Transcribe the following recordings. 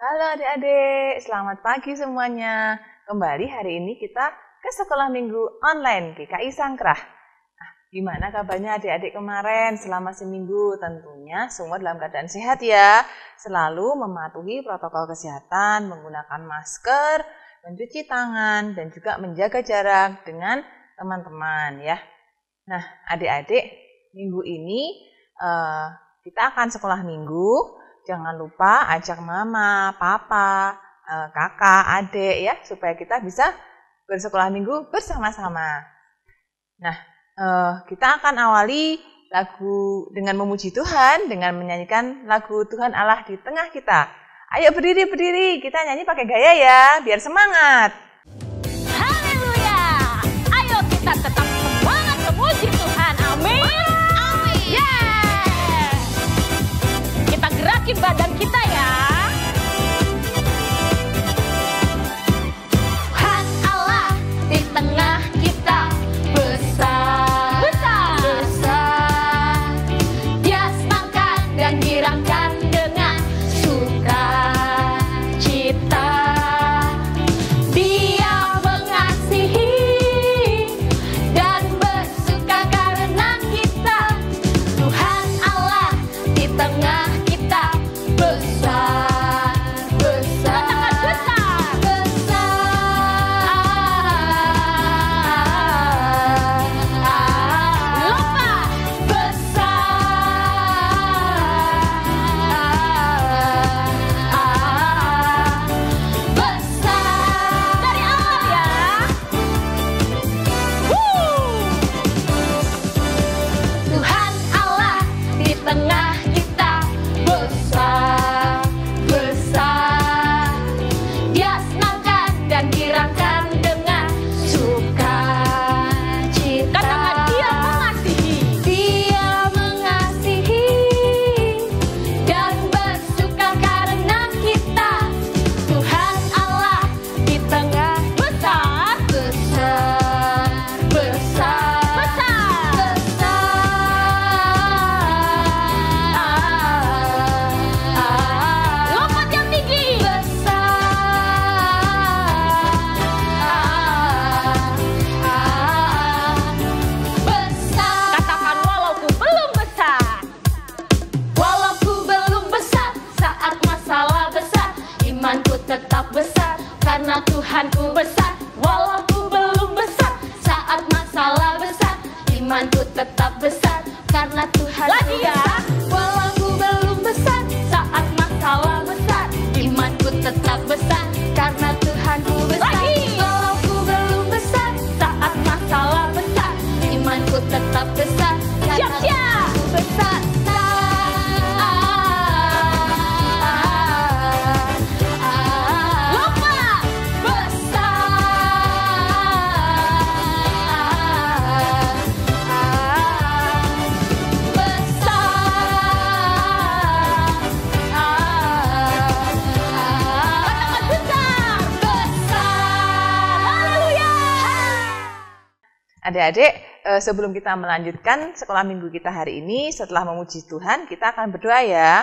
Halo adik-adik, selamat pagi semuanya. Kembali hari ini kita ke sekolah minggu online GKI Sangkrah. Gimana kabarnya adik-adik kemarin selama seminggu? Tentunya semua dalam keadaan sehat ya. Selalu mematuhi protokol kesehatan, menggunakan masker, mencuci tangan, dan juga menjaga jarak dengan teman-teman ya. Nah adik-adik, minggu ini kita akan sekolah minggu. Jangan lupa ajak mama, papa, kakak, adik ya, supaya kita bisa bersekolah minggu bersama-sama. Nah, kita akan awali lagu dengan memuji Tuhan, dengan menyanyikan lagu Tuhan Allah di tengah kita. Ayo berdiri, kita nyanyi pakai gaya ya, biar semangat. Haleluya, ayo kita tetap semangat memuji Tuhan, amin. Gerakin badan kita ya. Tuhan Allah di tengah kita besar, besar. Dia senangkan dan girangkan dengan sukacita. Dia mengasihi dan bersuka karena kita. Tuhan Allah di tengah besar, besar, besar, besar. Lompat besar, besar dari Allah ya. Tuhan Allah di tengah kita besar, besar. Dia senangkan dan girangkan dengan sukacita. Katakan Dia mengasihi. Dia mengasihi dan bersuka karena kita. Tuhan Allah di tengah besar, besar, besar, besar, besar. Lompat yang tinggi. Besar. Katakan walau ku belum besar. Walau ku belum besar, saat masalah besar, imanku tetap besar, karena Tuhanku besar. Walau ku belum besar, saat masalah besar, imanku tetap besar, karena Tuhanku besar. Walau ku belum besar, saat masalah besar, imanku tetap besar, karena Tuhanku besar. Walau ku belum besar, saat masalah besar, imanku tetap besar, karena Tuhanku besar. Lompat Adik-adik, sebelum kita melanjutkan sekolah minggu kita hari ini, setelah memuji Tuhan, kita akan berdoa ya.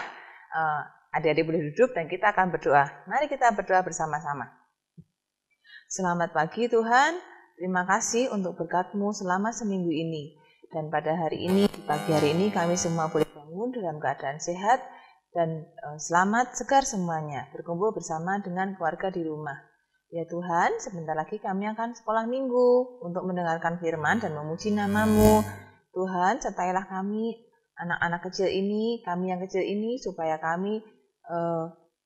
Adik-adik boleh duduk dan kita akan berdoa. Mari kita berdoa bersama-sama. Selamat pagi Tuhan, terima kasih untuk berkat-Mu selama seminggu ini. Dan pada hari ini, di pagi hari ini kami semua boleh bangun dalam keadaan sehat dan selamat segar semuanya, berkumpul bersama dengan keluarga di rumah. Ya Tuhan, sebentar lagi kami akan sekolah minggu untuk mendengarkan firman dan memuji nama-Mu. Tuhan, sertailah kami, anak-anak kecil ini, kami yang kecil ini, supaya kami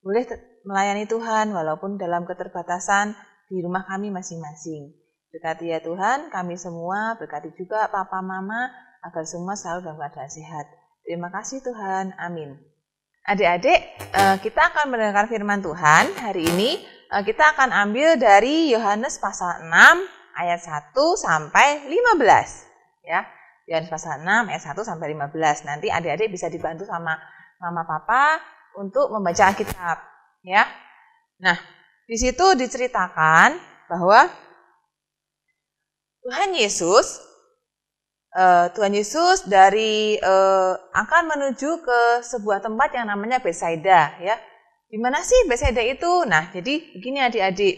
boleh melayani Tuhan walaupun dalam keterbatasan di rumah kami masing-masing. Berkati ya Tuhan, kami semua, berkati juga Papa Mama, agar semua selalu dalam keadaan sehat. Terima kasih Tuhan, amin. Adik-adik, kita akan mendengarkan firman Tuhan. Hari ini kita akan ambil dari Yohanes pasal 6 ayat 1 sampai 15. Ya, Yohanes pasal 6 ayat 1 sampai 15. Nanti adik-adik bisa dibantu sama mama papa untuk membaca Alkitab. Ya. Nah, di situ diceritakan bahwa Tuhan Yesus dari akan menuju ke sebuah tempat yang namanya Betsaida, ya. Di mana sih Betsaida itu? Nah, jadi begini adik-adik.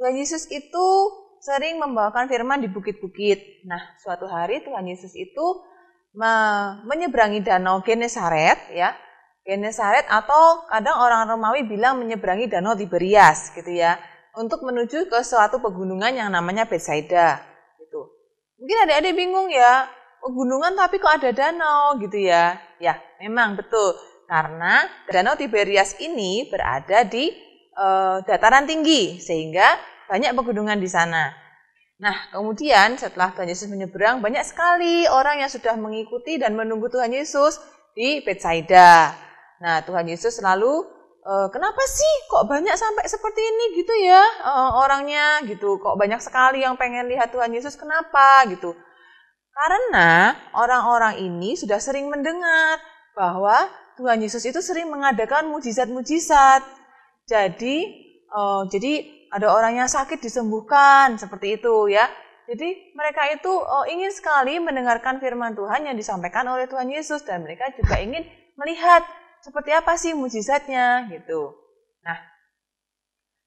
Tuhan Yesus itu sering membawakan firman di bukit-bukit. Nah, suatu hari Tuhan Yesus itu menyeberangi danau Genesaret, ya. Genesaret atau kadang orang Romawi bilang menyeberangi danau Tiberias, gitu ya, untuk menuju ke suatu pegunungan yang namanya Betsaida. Mungkin adik-adik bingung ya, pegunungan tapi kok ada danau gitu ya. Ya, memang betul. Karena danau Tiberias ini berada di dataran tinggi, sehingga banyak pegunungan di sana. Nah, kemudian setelah Tuhan Yesus menyeberang, banyak sekali orang yang sudah mengikuti dan menunggu Tuhan Yesus di Betsaida. Nah, Tuhan Yesus selalu, kenapa sih kok banyak sampai seperti ini gitu ya orangnya gitu, kok banyak sekali yang pengen lihat Tuhan Yesus, kenapa gitu? Karena orang-orang ini sudah sering mendengar bahwa Tuhan Yesus itu sering mengadakan mujizat-mujizat. Jadi ada orang yang sakit disembuhkan seperti itu ya. Jadi mereka itu ingin sekali mendengarkan firman Tuhan yang disampaikan oleh Tuhan Yesus, dan mereka juga ingin melihat seperti apa sih mujizatnya gitu. Nah,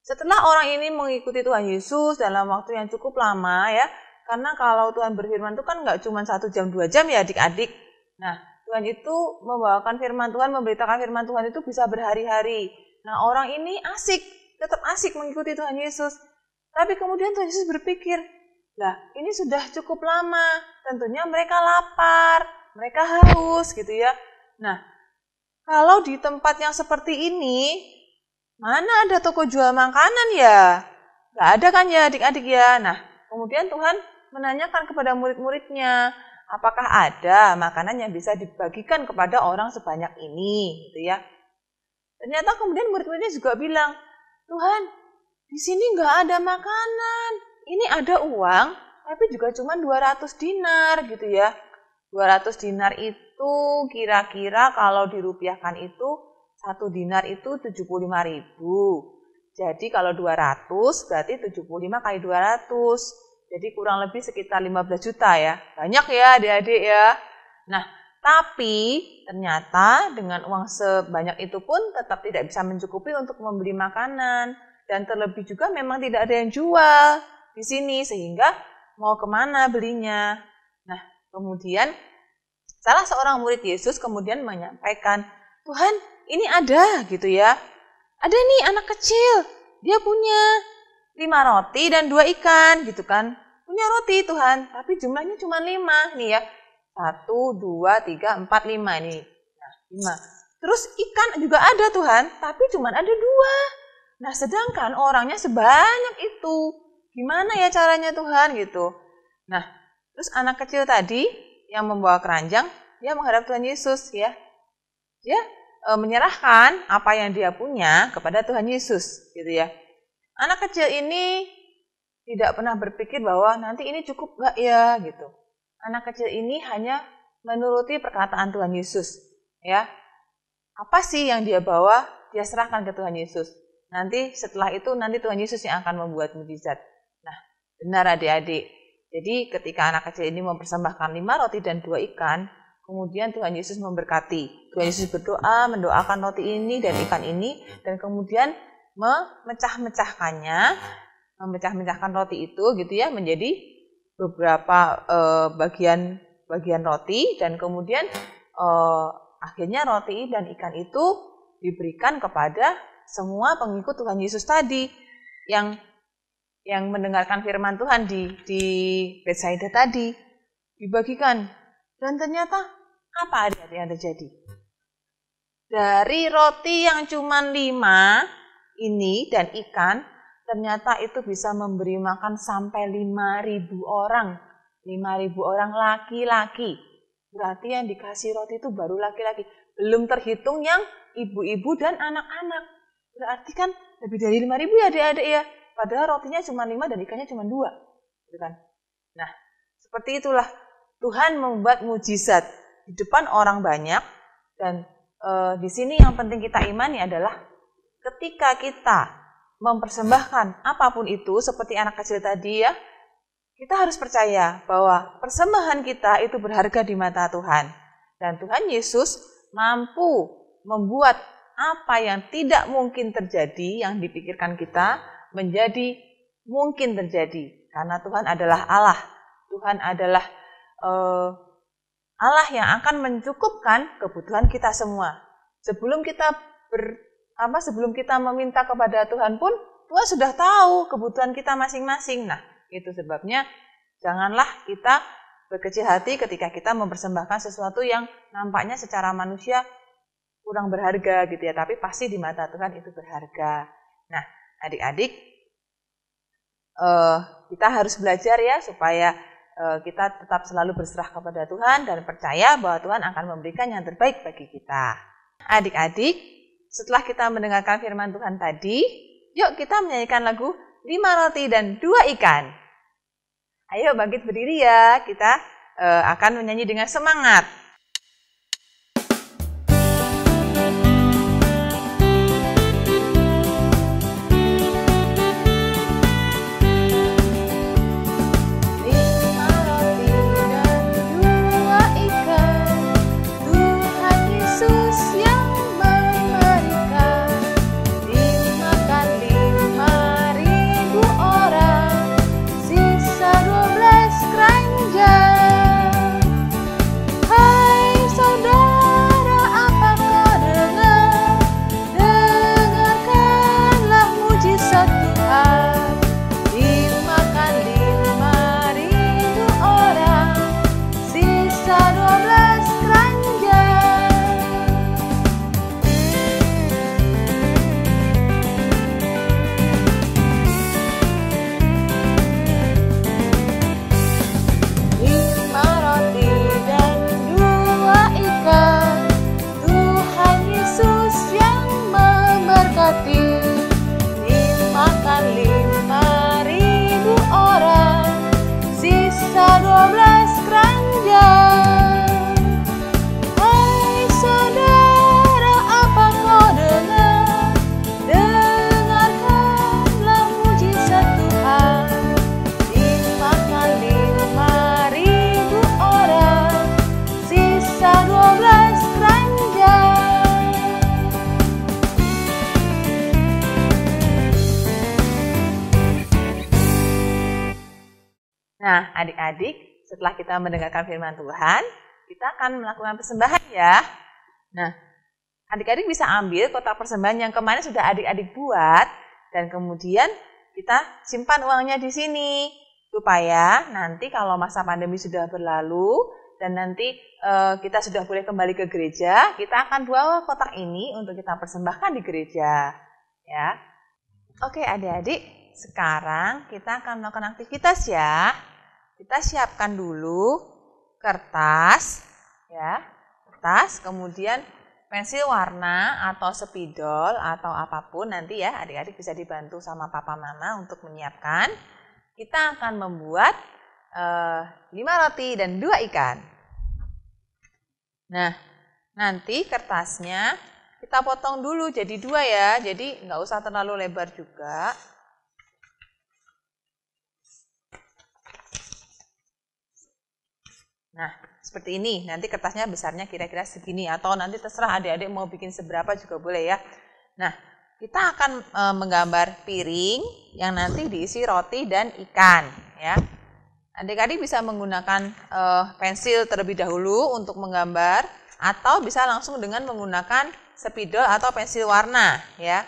setelah orang ini mengikuti Tuhan Yesus dalam waktu yang cukup lama ya, karena kalau Tuhan berfirman itu kan nggak cuma 1 jam 2 jam ya adik-adik. Nah, Tuhan itu membawakan firman Tuhan, memberitakan firman Tuhan itu bisa berhari-hari. Nah, orang ini tetap asik mengikuti Tuhan Yesus. Tapi kemudian Tuhan Yesus berpikir, lah ini sudah cukup lama, tentunya mereka lapar, mereka haus gitu ya. Nah, kalau di tempat yang seperti ini, mana ada toko jual makanan ya? Nggak ada kan ya adik-adik ya? Nah, kemudian Tuhan menanyakan kepada murid-muridnya, apakah ada makanan yang bisa dibagikan kepada orang sebanyak ini? Gitu ya. Ternyata kemudian murid-muridnya juga bilang, Tuhan, di sini nggak ada makanan. Ini ada uang, tapi juga cuma 200 dinar gitu ya. 200 dinar itu kira-kira kalau dirupiahkan itu 1 dinar itu 75.000. Jadi kalau 200 berarti 75 kali 200. Jadi kurang lebih sekitar 15 juta ya. Banyak ya adik-adik ya. Nah, tapi ternyata dengan uang sebanyak itu pun tetap tidak bisa mencukupi untuk membeli makanan. Dan terlebih juga memang tidak ada yang jual di sini, sehingga mau kemana belinya. Nah, kemudian salah seorang murid Yesus kemudian menyampaikan, Tuhan ini ada gitu ya. Ada nih anak kecil, dia punya 5 roti dan 2 ikan gitu kan. Punya roti Tuhan, tapi jumlahnya cuma 5 nih ya. 1, 2, 3, 4, 5 nih. Nah, 5. Terus ikan juga ada Tuhan, tapi cuma ada 2. Nah, sedangkan orangnya sebanyak itu. Gimana ya caranya Tuhan gitu. Nah, terus anak kecil tadi yang membawa keranjang, dia menghadap Tuhan Yesus ya. Dia menyerahkan apa yang dia punya kepada Tuhan Yesus gitu ya. Anak kecil ini tidak pernah berpikir bahwa nanti ini cukup gak ya gitu. Anak kecil ini hanya menuruti perkataan Tuhan Yesus ya. Apa sih yang dia bawa, dia serahkan ke Tuhan Yesus. Nanti setelah itu nanti Tuhan Yesus yang akan membuat mujizat. Nah, benar adik-adik. Jadi ketika anak kecil ini mempersembahkan 5 roti dan 2 ikan, kemudian Tuhan Yesus memberkati. Tuhan Yesus berdoa, mendoakan roti ini dan ikan ini, dan kemudian memecah-mecahkan roti itu gitu ya, menjadi beberapa bagian roti, dan kemudian akhirnya roti dan ikan itu diberikan kepada semua pengikut Tuhan Yesus tadi yang mendengarkan firman Tuhan di Betsaida tadi, dibagikan. Dan ternyata apa adik-adik yang terjadi? Dari roti yang cuma 5 ini dan ikan, ternyata itu bisa memberi makan sampai 5.000 orang. 5.000 orang laki-laki. Berarti yang dikasih roti itu baru laki-laki. Belum terhitung yang ibu-ibu dan anak-anak. Berarti kan lebih dari 5.000 ya adik-adik ya. Padahal rotinya cuma 5 dan ikannya cuma 2. Gitu kan? Nah, seperti itulah Tuhan membuat mujizat di depan orang banyak. Dan di sini yang penting kita imani adalah ketika kita mempersembahkan apapun itu, seperti anak kecil tadi ya, kita harus percaya bahwa persembahan kita itu berharga di mata Tuhan. Dan Tuhan Yesus mampu membuat apa yang tidak mungkin terjadi, yang dipikirkan kita, menjadi mungkin terjadi. Karena Tuhan adalah Allah. Tuhan adalah Allah yang akan mencukupkan kebutuhan kita semua. Sebelum kita meminta kepada Tuhan pun, Tuhan sudah tahu kebutuhan kita masing-masing. Nah, itu sebabnya janganlah kita berkecil hati ketika kita mempersembahkan sesuatu yang nampaknya secara manusia kurang berharga gitu ya, tapi pasti di mata Tuhan itu berharga. Nah, adik-adik, kita harus belajar ya supaya kita tetap selalu berserah kepada Tuhan dan percaya bahwa Tuhan akan memberikan yang terbaik bagi kita. Adik-adik, setelah kita mendengarkan firman Tuhan tadi, yuk kita menyanyikan lagu 5 roti dan 2 ikan. Ayo bangkit berdiri ya, kita akan menyanyi dengan semangat. Nah, adik-adik, setelah kita mendengarkan firman Tuhan, kita akan melakukan persembahan ya. Nah, adik-adik bisa ambil kotak persembahan yang kemarin sudah adik-adik buat, dan kemudian kita simpan uangnya di sini, supaya nanti kalau masa pandemi sudah berlalu, dan nanti kita sudah boleh kembali ke gereja, kita akan bawa kotak ini untuk kita persembahkan di gereja. Ya. Oke adik-adik, sekarang kita akan melakukan aktivitas ya. Kita siapkan dulu kertas, ya, kertas, kemudian pensil warna atau spidol atau apapun nanti ya, adik-adik bisa dibantu sama papa mama untuk menyiapkan. Kita akan membuat 5 roti dan 2 ikan. Nah, nanti kertasnya kita potong dulu jadi 2 ya, jadi nggak usah terlalu lebar juga. Nah, seperti ini. Nanti kertasnya besarnya kira-kira segini. Atau nanti terserah adik-adik mau bikin seberapa juga boleh ya. Nah, kita akan menggambar piring yang nanti diisi roti dan ikan. Ya. Adik-adik bisa menggunakan pensil terlebih dahulu untuk menggambar. Atau bisa langsung dengan menggunakan spidol atau pensil warna. Ya.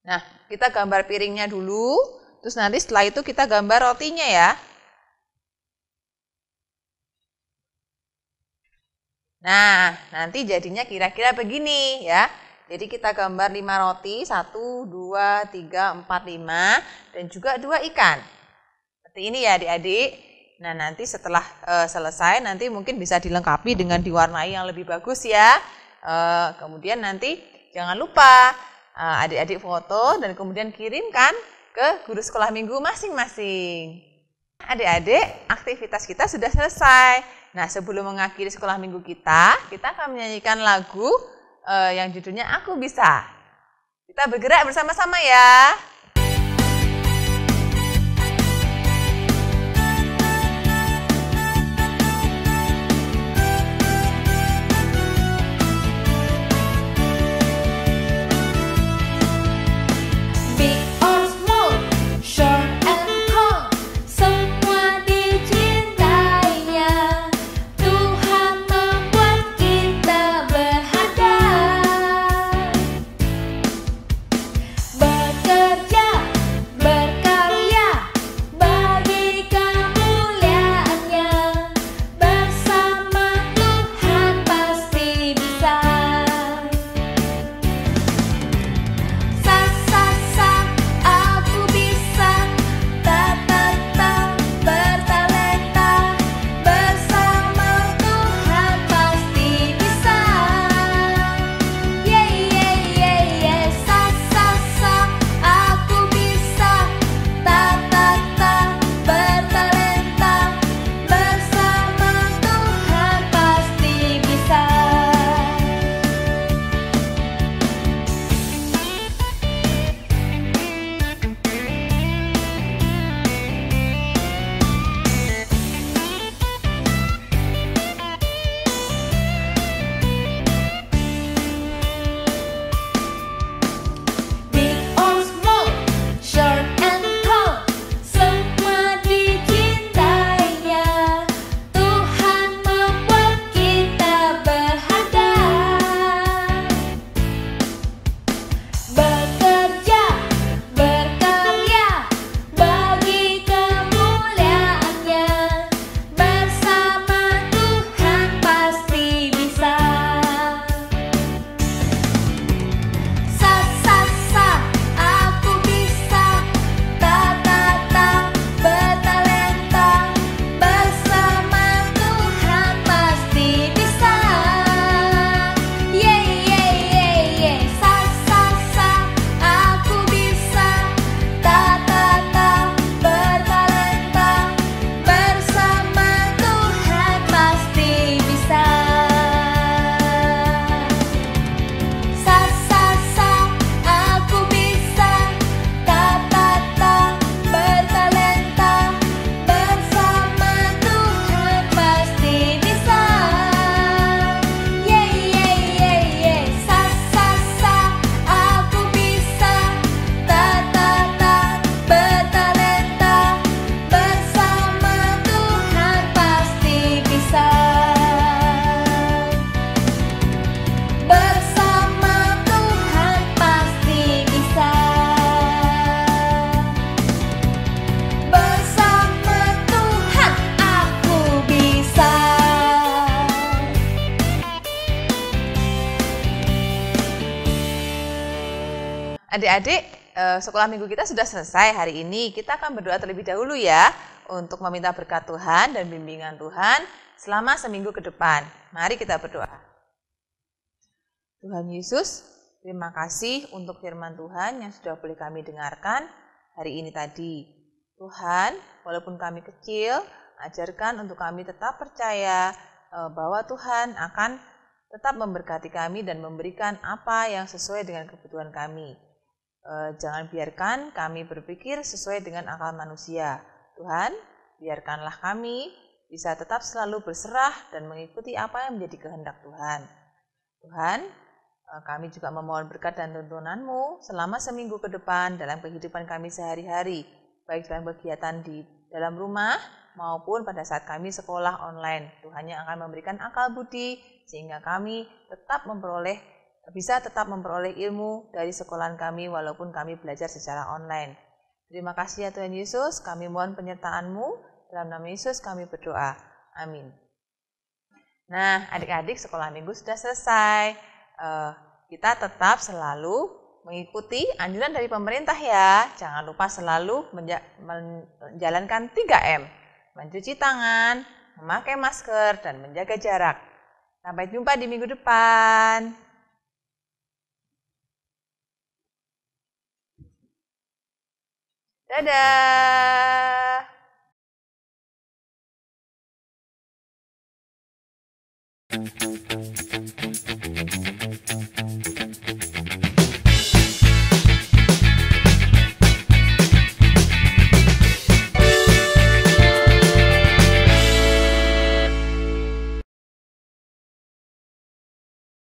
Nah, kita gambar piringnya dulu, terus nanti setelah itu kita gambar rotinya ya. Nah, nanti jadinya kira-kira begini ya. Jadi kita gambar 5 roti, 1, 2, 3, 4, 5, dan juga 2 ikan. Seperti ini ya adik-adik. Nah, nanti setelah selesai, nanti mungkin bisa dilengkapi dengan diwarnai yang lebih bagus ya. Kemudian nanti jangan lupa adik-adik foto dan kemudian kirimkan ke guru sekolah minggu masing-masing. Adik-adik, aktivitas kita sudah selesai. Nah, sebelum mengakhiri sekolah minggu kita akan menyanyikan lagu yang judulnya Aku Bisa. Kita bergerak bersama-sama ya. Adik-adik, sekolah minggu kita sudah selesai hari ini. Kita akan berdoa terlebih dahulu ya, untuk meminta berkat Tuhan dan bimbingan Tuhan selama seminggu ke depan. Mari kita berdoa. Tuhan Yesus, terima kasih untuk firman Tuhan yang sudah boleh kami dengarkan hari ini tadi. Tuhan, walaupun kami kecil, ajarkan untuk kami tetap percaya bahwa Tuhan akan tetap memberkati kami dan memberikan apa yang sesuai dengan kebutuhan kami. Jangan biarkan kami berpikir sesuai dengan akal manusia. Tuhan, biarkanlah kami bisa tetap selalu berserah dan mengikuti apa yang menjadi kehendak Tuhan. Tuhan, kami juga memohon berkat dan tuntunan-Mu selama seminggu ke depan dalam kehidupan kami sehari-hari, baik dalam kegiatan di dalam rumah maupun pada saat kami sekolah online. Tuhan yang akan memberikan akal budi sehingga kami bisa tetap memperoleh ilmu dari sekolahan kami walaupun kami belajar secara online. Terima kasih ya Tuhan Yesus, kami mohon penyertaan-Mu, dalam nama Yesus kami berdoa. Amin. Nah, adik-adik sekolah minggu sudah selesai. Kita tetap selalu mengikuti anjuran dari pemerintah ya. Jangan lupa selalu menjalankan 3M. Mencuci tangan, memakai masker, dan menjaga jarak. Sampai jumpa di minggu depan. Dadah!